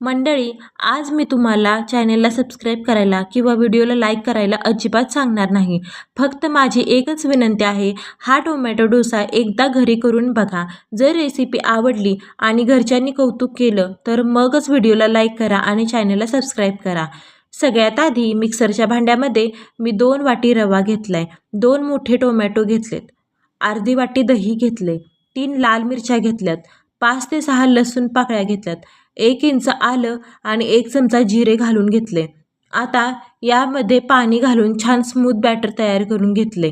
मंडळी, आज मी तुम्हाला चॅनेलला सबस्क्राईब करायला किंवा व्हिडिओला लाईक करायला अजिबात सांगणार नाही. फक्त माझी एकच विनंती आहे, हा टोमॅटो डोसा एकदा घरी करून बघा. जर रेसिपी आवडली आणि घरच्यांनी कौतुक केलं तर मगच व्हिडिओला लाईक करा आणि चॅनेलला सबस्क्राईब करा. सगळ्यात आधी मिक्सरच्या भांड्यामध्ये मी 2 वाटी रवा घेतलाय, 2 मोठे टोमॅटो घेतलेत, अर्धी वाटी दही घेतले, 3 लाल मिरच्या घेतल्यात, 5 ते 6 लसूण पाकळ्या घेतल्यात, 1 इंच आलं आणि 1 चमचा जिरे घालून घेतले. आता यामध्ये पाणी घालून छान स्मूथ बॅटर तयार करून घेतले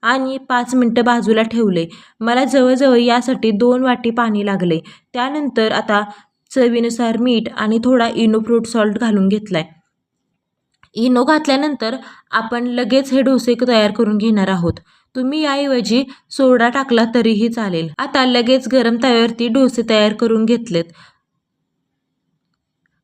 आणि 5 मिनटं बाजूला ठेवले. मला जवळजवळ यासाठी 2 वाटी पाणी लागले. त्यानंतर आता चवीनुसार मीठ आणि थोडा इनो फ्रूट सॉल्ट घालून घेतलाय. इनो घातल्यानंतर आपण लगेच हे डोसे तयार करून घेणार आहोत. तुम्ही याऐवजी सोडा टाकला तरीही चालेल. आता लगेच गरम तव्यावरती डोसे तयार करून घेतलेत.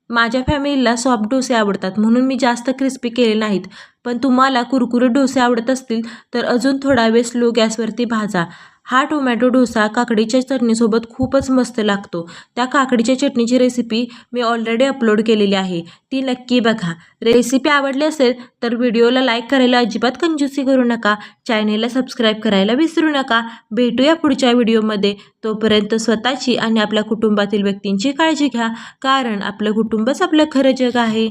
माझ्या फॅमिलीला सॉफ्ट डोसे आवडतात म्हणून मी जास्त क्रिस्पी केले नाहीत. पण तुम्हाला कुरकुरीत डोसे आवडत असतील तर अजून थोडा वेळ स्लो गॅसवरती भाजा. हा टोमॅटो डोसा काकडीच्या चटणीसोबत खूपच मस्त लागतो. त्या काकडीच्या चटणीची रेसिपी मी ऑलरेडी अपलोड केलेली आहे, ती नक्की बघा. रेसिपी आवडली असेल तर व्हिडिओला लाईक करायला अजिबात कंजूसी करू नका. चॅनेलला सबस्क्राईब करायला विसरू नका. भेटूया पुढच्या व्हिडिओमध्ये. तोपर्यंत स्वतःची आणि आपल्या कुटुंबातील व्यक्तींची काळजी घ्या, कारण आपलं कुटुंबच आपलं खरं जग आहे.